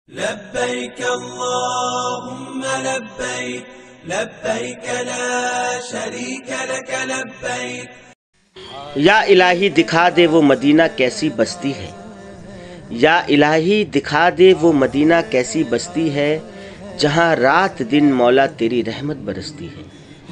लब्बैक अल्लाहुम्मा लब्बैक लब्बैक ला शरीक लक लब्बैक। या इलाही दिखा दे वो मदीना कैसी बस्ती है, या इलाही दिखा दे वो मदीना कैसी बस्ती है, जहाँ रात दिन मौला तेरी रहमत बरसती है।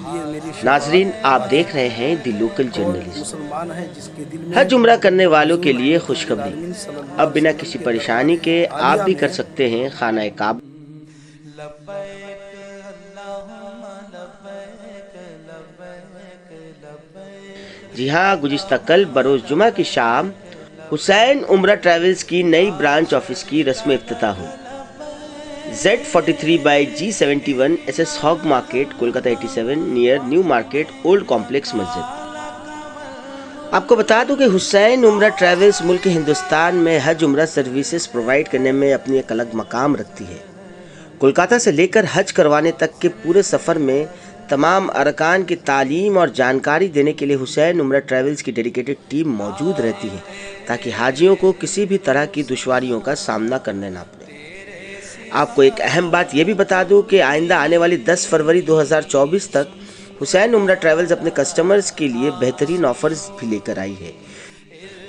ये मेरी नाजरीन, शफाअत आप वाजिब देख रहे हैं दी लोकल कौन जर्नलिस्ट। मुसलमान है जिसके दिल हज में उम्रा करने वालों के हुजूर लिए रहमतुल खुशखबरी। आलमीन सल्लल्लाहु अब अलैहि बिना वसल्लम किसी के परेशानी दरबार के आप आलिया भी कर में सकते हैं खाना काबा। लब्बैक अल्लाहुम्मा लब्बैक लब्बैक लब्बैक। जी हाँ, गुज़िश्ता कल बरोज़ जुमा की शाम हुसैन उम्रा ट्रैवल्स की नई ब्रांच ऑफिस की रस्म इफ्तिताह हुई। Z43/G71 SS Hogg market, Kolkata 87 near new market, old complex मस्जिद। आपको बता दूं कि हुसैन उम्रा ट्रैवल्स मुल्क हिंदुस्तान में हज उम्रा सर्विसेज प्रोवाइड करने में अपनी एक अलग मकाम रखती है। कोलकाता से लेकर हज करवाने तक के पूरे सफ़र में तमाम अरकान की तालीम और जानकारी देने के लिए हुसैन उम्रा ट्रैवल्स की डेडिकेटेड टीम मौजूद रहती है, ताकि हाजियों को किसी भी तरह की दुश्वारियों का सामना करने ना पड़े। आपको एक अहम बात यह भी बता दूं कि आइंदा आने वाली 10 फरवरी 2024 तक हुसैन उम्रा ट्रैवल्स अपने कस्टमर्स के लिए बेहतरीन ऑफर्स भी लेकर आई है।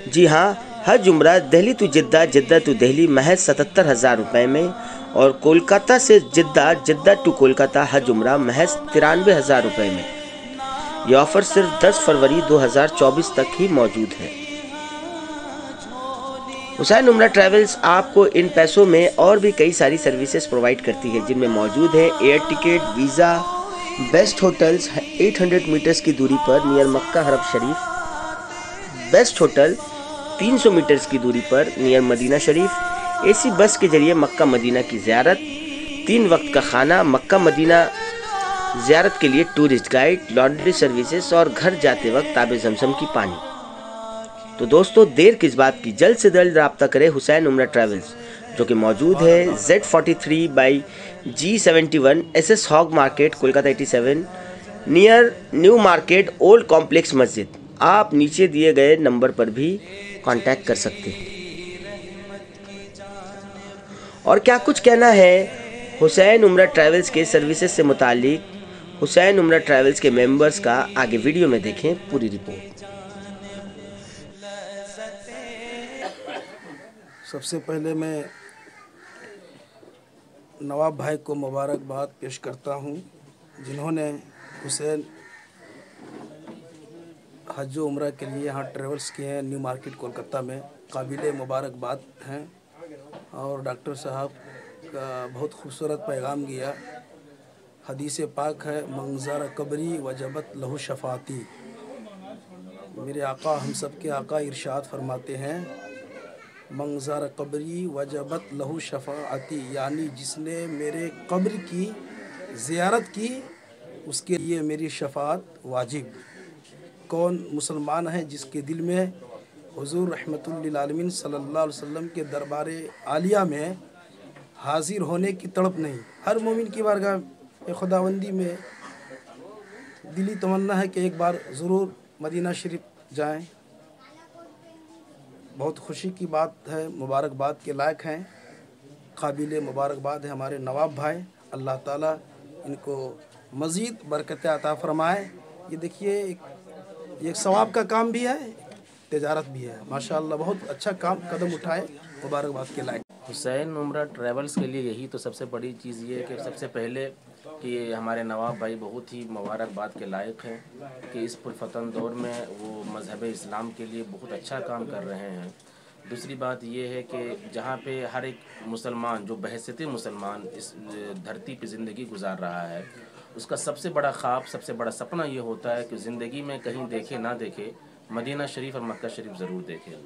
जी हाँ, हज उम्रा Delhi to Jeddah, Jeddah to Delhi महज 77,000 रुपये में, और कोलकाता से जिद्दा, जिद्दा टू कोलकाता हज उम्रा महज 93,000 रुपये में। यह ऑफर सिर्फ 10 फरवरी 2024 तक ही मौजूद है। हुसैन उम्रा ट्रैवल्स आपको इन पैसों में और भी कई सारी सर्विसेज प्रोवाइड करती है, जिनमें मौजूद है air ticket, visa, best hotels 800 meters की दूरी पर नियर मक्का हरम शरीफ, बेस्ट होटल 300 मीटर्स की दूरी पर नियर मदीना शरीफ, एसी बस के जरिए मक्का मदीना की ज़ियारत, 3 वक्त का खाना, मक्का मदीना ज़ियारत के लिए टूरिस्ट गाइड, लॉन्ड्री सर्विसेज और घर जाते वक्त ताबे ज़मज़म की पानी। तो दोस्तों, देर किस बात की, जल्द से जल्द रब्ता करें हुसैन उम्रा ट्रैवल्स, जो कि मौजूद है Z43/G71 SS Hogg market, Kolkata 87 near new market, old complex मस्जिद। आप नीचे दिए गए नंबर पर भी कांटेक्ट कर सकते हैं। और क्या कुछ कहना है हुसैन उम्रा ट्रैवल्स के सर्विसेज से मुतालिक हुसैन उम्रा ट्रैवल्स के मेंबर्स का, आगे वीडियो में देखें पूरी रिपोर्ट। सबसे पहले मैं नवाब भाई को मुबारकबाद पेश करता हूँ, जिन्होंने हुसैन हज उम्रा के लिए यहाँ ट्रेवल्स किए हैं न्यू मार्केट कोलकाता में, काबिल मुबारकबाद हैं। और डॉक्टर साहब का बहुत खूबसूरत पैगाम दिया। हदीस पाक है, मंज़र कबरी वजबत लहू शफ़ाती। मेरे आका, हम सब के आका इरशाद फरमाते हैं, मंज़र कबरी वजबत लहू शफ़ाअती, यानी जिसने मेरे कब्र की ज़ियारत की उसके लिए मेरी शफ़ाअत वाजिब। कौन मुसलमान है जिसके दिल में हुजूर रहमतुल आलमीन सल्लल्लाहु अलैहि वसल्लम के दरबार आलिया में हाजिर होने की तड़प नहीं। हर मोमिन की बारगाह खुदावंदी में दिली तमन्ना है कि एक बार ज़रूर मदीना शरीफ जाएं। बहुत खुशी की बात है, मुबारकबाद के लायक हैं, काबिल मुबारकबाद है हमारे नवाब भाई। अल्लाह ताला इनको मज़ीद बरकत अता फरमाए। ये देखिए, एक सवाब का काम भी है, तिजारत भी है। माशाअल्लाह, बहुत अच्छा काम कदम उठाए, मुबारकबाद के लायक। हुसैन उम्रा ट्रैवल्स के लिए यही तो सबसे बड़ी चीज़ ये है कि सबसे पहले कि हमारे नवाब भाई बहुत ही मुबारकबाद के लायक हैं कि इस पुरफतन दौर में वो मज़हब इस्लाम के लिए बहुत अच्छा काम कर रहे हैं। दूसरी बात ये है कि जहाँ पे हर एक मुसलमान जो बहैसियत मुसलमान इस धरती पे ज़िंदगी गुजार रहा है, उसका सबसे बड़ा ख्वाब, सबसे बड़ा सपना ये होता है कि ज़िंदगी में कहीं देखे ना देखे, मदीना शरीफ और मक्का शरीफ ज़रूर देखे।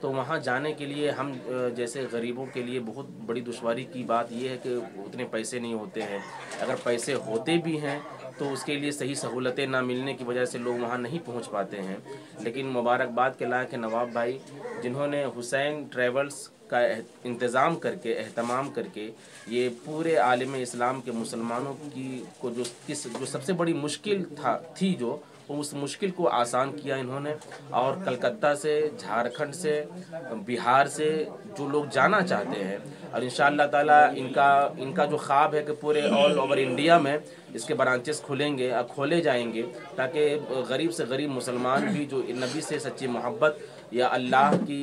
तो वहाँ जाने के लिए हम जैसे गरीबों के लिए बहुत बड़ी दुश्वारी की बात यह है कि उतने पैसे नहीं होते हैं। अगर पैसे होते भी हैं तो उसके लिए सही सहूलतें ना मिलने की वजह से लोग वहाँ नहीं पहुँच पाते हैं। लेकिन मुबारकबाद के लायक है नवाब भाई, जिन्होंने हुसैन ट्रैवल्स का इंतज़ाम करके, एहतमाम करके ये पूरे आलम इस्लाम के मुसलमानों की को जो सबसे बड़ी मुश्किल थी जो उस मुश्किल को आसान किया इन्होंने। और कलकत्ता से, झारखंड से, बिहार से जो लोग जाना चाहते हैं, और इंशाअल्लाह ताला इनका जो ख्वाब है कि पूरे ऑल ओवर इंडिया में इसके ब्रांचेस खुलेंगे, खोले जाएंगे, ताकि गरीब से गरीब मुसलमान भी जो नबी से सच्ची मोहब्बत या अल्लाह की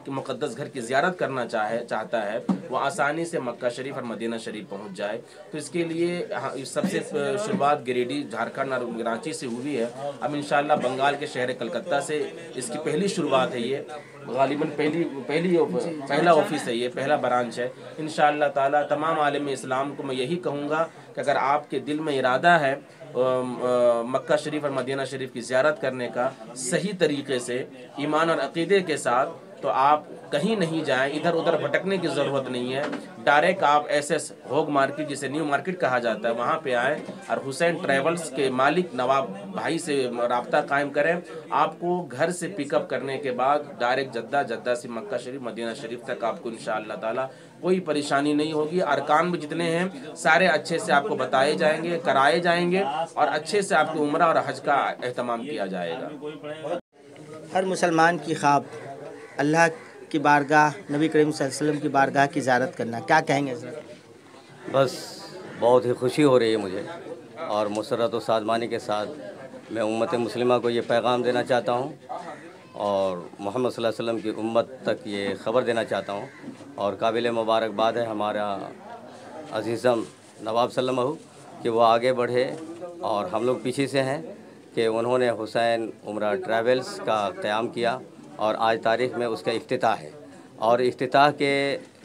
मुक़द्दस घर की ज़ियारत करना चाहता है, वो आसानी से मक्का शरीफ और मदीना शरीफ पहुंच जाए। तो इसके लिए सबसे शुरुआत गिरिडीह, झारखंड और रांची से हुई है। अब इंशाअल्लाह बंगाल के शहर कलकत्ता से इसकी पहली शुरुआत है। ये गालिबन पहला ऑफिस है, ये पहला ब्रांच है। इंशाअल्लाह ताला तमाम आलम इस्लाम को मैं यही कहूँगा कि अगर आपके दिल में इरादा है मक्का शरीफ और मदीना शरीफ की ज़ियारत करने का सही तरीके से, ईमान और अक़ीदे के साथ, तो आप कहीं नहीं जाएं, इधर उधर भटकने की ज़रूरत नहीं है। डायरेक्ट आप SS होग मार्केट, जिसे न्यू मार्केट कहा जाता है, वहाँ पे आएँ और हुसैन ट्रैवल्स के मालिक नवाब भाई से रब्ता कायम करें। आपको घर से पिकअप करने के बाद डायरेक्ट जद्दा से मक्का शरीफ, मदीना शरीफ तक आपको इंशाअल्लाह ताला कोई परेशानी नहीं होगी। अरकान में जितने हैं सारे अच्छे से आपको बताए जाएंगे, कराए जाएंगे, और अच्छे से आपको उम्रा और हज का एहतमाम किया जाएगा। हर मुसलमान की ख्वाब अल्लाह की बारगाह, नबी करीम सल्लल्लाहु अलैहि वसल्लम की बारगाह की ज़ियारत करना, क्या कहेंगे हज़रत? बस बहुत ही खुशी हो रही है मुझे, और मुसर्रत व सादमानी के साथ मैं उम्मत मुस्लिमा को ये पैगाम देना चाहता हूँ, और मोहम्मद सल्लल्लाहु अलैहि वसल्लम की उम्मत तक ये ख़बर देना चाहता हूँ। और काबिल मुबारकबाद है हमारा अज़ीज़म नवाब सल्लल्लाहु कि वो आगे बढ़े, और हम लोग पीछे से हैं कि उन्होंने हुसैन उम्रा ट्रैवल्स का क़याम किया, और आज तारीख़ में उसका इफ्तिताह है। और इफ्तिताह के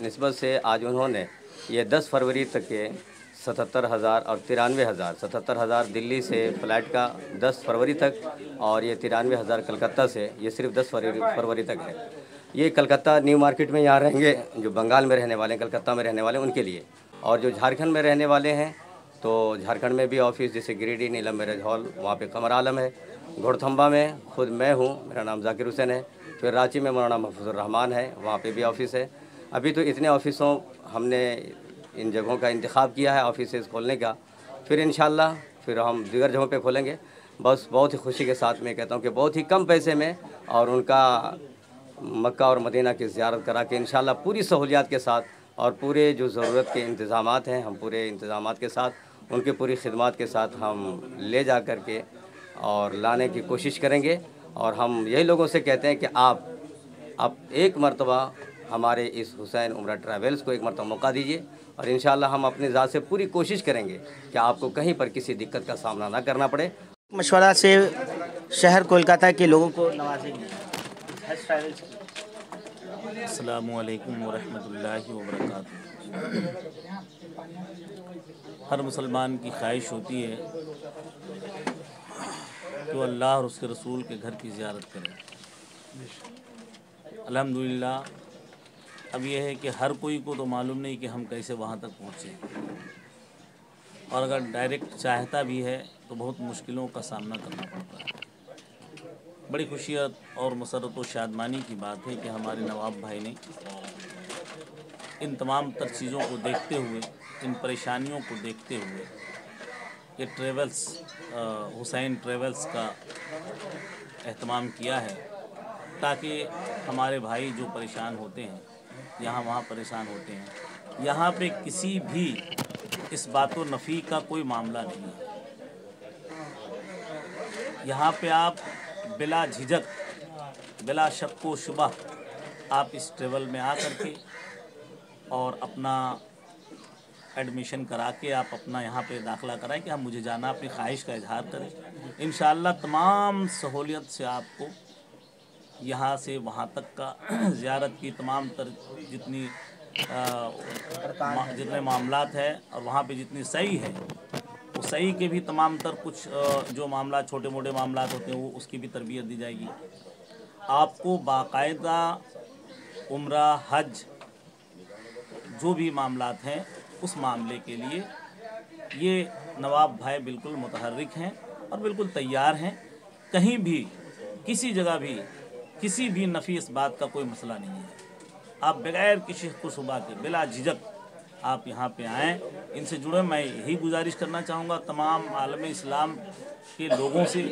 निस्बत से आज उन्होंने ये 10 फरवरी तक के 77,000 और 93,000, 77,000 दिल्ली से फ़्लाइट का 10 फरवरी तक, और ये 93,000 कलकत्ता से, ये सिर्फ 10 फरवरी तक है। ये कलकत्ता न्यू मार्केट में यहाँ रहेंगे, जो बंगाल में रहने वाले हैं, कलकत्ता में रहने वाले हैं, उनके लिए। और जो झारखंड में रहने वाले हैं, तो झारखंड में भी ऑफिस, जैसे गिरिडीह नीलम मैरिज हॉल, वहाँ पे कमर आलम है। घोड़थम्बा में खुद मैं हूँ, मेरा नाम जाकिर हुसैन है। फिर रांची में मौलाना महफूजुर रहमान है, वहाँ पे भी ऑफिस है। अभी तो इतने ऑफिसों हमने इन जगहों का इंतखाब किया है ऑफिसेज़ खोलने का। फिर इंशाअल्लाह फिर हम दीगर जगहों पे खोलेंगे। बस बहुत ही खुशी के साथ मैं कहता हूँ कि बहुत ही कम पैसे में और उनका मक्का और मदीना की ज़ियारत करा के इंशाअल्लाह पूरी सहूलियात के साथ और पूरे जो ज़रूरत के इंतज़ामात हैं, हम पूरे इंतज़ामात के साथ, उनकी पूरी खिदमत के साथ हम ले जा कर के और लाने की कोशिश करेंगे। और हम यही लोगों से कहते हैं कि आप एक मरतबा हमारे इस हुसैन उम्रा ट्रैवल्स को एक मरतबा मौका दीजिए, और इंशाअल्लाह हम अपनी ज़ात से पूरी कोशिश करेंगे कि आपको कहीं पर किसी दिक्कत का सामना ना करना पड़े। मशवरा से शहर कोलकाता के लोगों को नवाजेंगे। अस्सलामु अलैकुम वरहमतुल्लाहि वबरकातुहू। हर मुसलमान की ख्वाहिश होती है कि वो अल्लाह और उसके रसूल के घर की ज़ियारत करें। अल्हम्दुलिल्लाह अब यह है कि हर कोई को तो मालूम नहीं कि हम कैसे वहाँ तक पहुँचे, और अगर डायरेक्ट चाहता भी है तो बहुत मुश्किलों का सामना करना पड़ता है। बड़ी खुशियत और मसरत व शादमानी की बात है कि हमारे नवाब भाई ने इन तमाम तर चीज़ों को देखते हुए, इन परेशानियों को देखते हुए ये ट्रेवल्स हुसैन ट्रेवल्स का एहतमाम किया है, ताकि हमारे भाई जो परेशान होते हैं, यहाँ वहाँ परेशान होते हैं, यहाँ पे किसी भी इस बातो नफ़ी का कोई मामला नहीं है। यहाँ पे आप बिला झिझक, बिला शक व शुबह आप इस ट्रेवल में आ कर के और अपना एडमिशन करा के आप अपना यहाँ पे दाखिला कराएं कि हम मुझे जाना, अपनी ख्वाहिश का इजहार करें। इंशाअल्लाह तमाम सहूलियत से आपको यहाँ से वहाँ तक का ज़ियारत की तमाम जितनी जितने मामलात है और वहाँ पे जितनी सही है, वो सही के भी तमाम तर कुछ जो मामला छोटे मोटे मामलात होते हैं वो उसकी भी तरबियत दी जाएगी। आपको बाकायदा उम्रा हज जो भी मामलात हैं उस मामले के लिए ये नवाब भाई बिल्कुल मुतहर्रिक हैं और बिल्कुल तैयार हैं। कहीं भी किसी जगह भी किसी भी नफ़ी इस बात का कोई मसला नहीं है। आप बगैर किसी को सुबह के बिला झिझक आप यहाँ पे आएँ। इनसे जुड़े मैं यही गुजारिश करना चाहूँगा तमाम आलम इस्लाम के लोगों से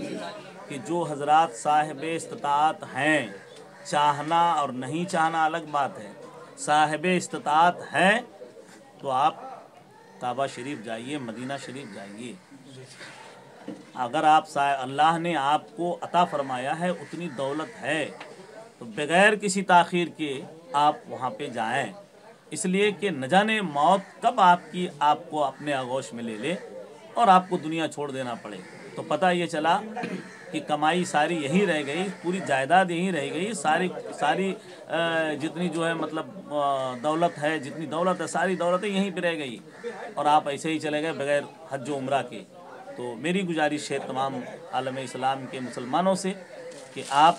कि जो हजरात साहिब इस्तिताअत हैं, चाहना और नहीं चाहना अलग बात है, साहिब इस्तिताअत हैं तो आप काबा शरीफ जाइए, मदीना शरीफ जाइए। अगर आप अल्लाह ने आपको अता फरमाया है, उतनी दौलत है, तो बग़ैर किसी ताख़ीर के आप वहाँ पे जाएं, इसलिए कि न जाने मौत कब आपको अपने आगोश में ले ले और आपको दुनिया छोड़ देना पड़े। तो पता ये चला कि कमाई सारी यहीं रह गई, पूरी जायदाद यहीं रह गई, सारी जितनी जो है मतलब दौलत है, जितनी दौलत है सारी दौलतें यहीं पे रह गई और आप ऐसे ही चले गए बग़ैर हज व उम्रा के। तो मेरी गुजारिश है तमाम आलम इस्लाम के मुसलमानों से कि आप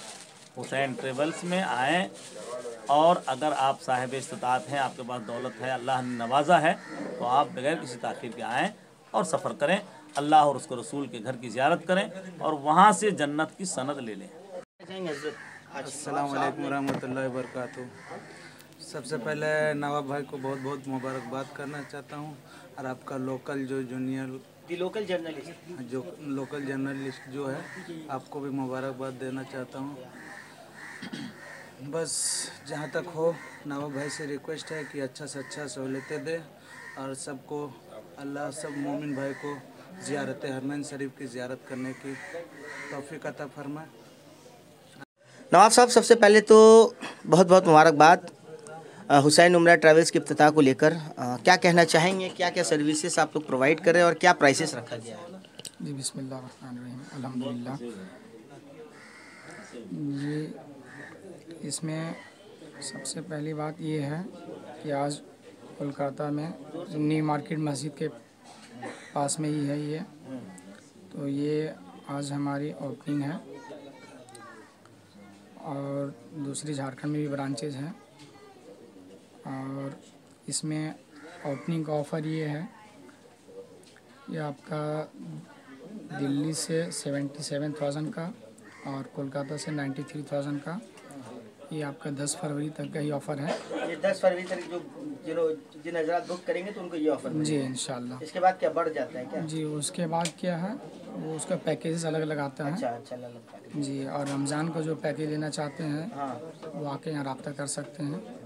हुसैन ट्रेवल्स में आएँ और अगर आप साहिब इस्तिताअत हैं, आपके पास दौलत है, अल्लाह ने नवाजा है, तो आप बग़ैर किसी ताख़ीर के आएँ और सफ़र करें, अल्लाह और उसके रसूल के घर की ज़ियारत करें और वहाँ से जन्नत की सनद ले लें। अस्सलाम वालेकुम रहमतुल्लाहि व बरकातहू। सबसे पहले नवाब भाई को बहुत बहुत मुबारकबाद करना चाहता हूँ और आपका लोकल लोकल जर्नलिस्ट जो है आपको भी मुबारकबाद देना चाहता हूँ। बस जहाँ तक हो नवाब भाई से रिक्वेस्ट है कि अच्छा से अच्छा सहूलतें दे और सबको अल्लाह सब मोमिन भाई को ज़ियारत हरमैन शरीफ की ज़ियारत करने की तौफीक अता फरमाए। नवाब साहब, सबसे पहले तो बहुत बहुत मुबारकबाद हुसैन उम्रा ट्रैवल्स के इफ्तिताह को लेकर। क्या कहना चाहेंगे, क्या क्या सर्विसेज आप लोग प्रोवाइड करें और क्या प्राइसेस रखा गया है? जी बिस्मिल्लाहिर्रहमानिर्रहीम, अल्हम्दुलिल्लाह। ये इसमें सबसे पहली बात ये है कि आज कोलकाता में न्यू मार्केट मस्जिद के पास में ही है ये, तो ये आज हमारी ओपनिंग है और दूसरी झारखंड में भी ब्रांचेज हैं। और इसमें ओपनिंग का ऑफ़र ये है कि आपका दिल्ली से 77,000 का और कोलकाता से 93,000 का, ये आपका 10 फरवरी तक का ही ऑफ़र है। ये 10 फरवरी तक जिन हजरात बुक करेंगे तो उनको ये ऑफ़र जी इंशाल्लाह। इसके बाद क्या बढ़ जाता है क्या? जी उसके बाद क्या है, वो उसका पैकेजेस अलग अलग आता है। अच्छा अलग जी, और रमज़ान का जो पैकेज लेना चाहते हैं हाँ, वो आके यहाँ रब्ता कर सकते हैं।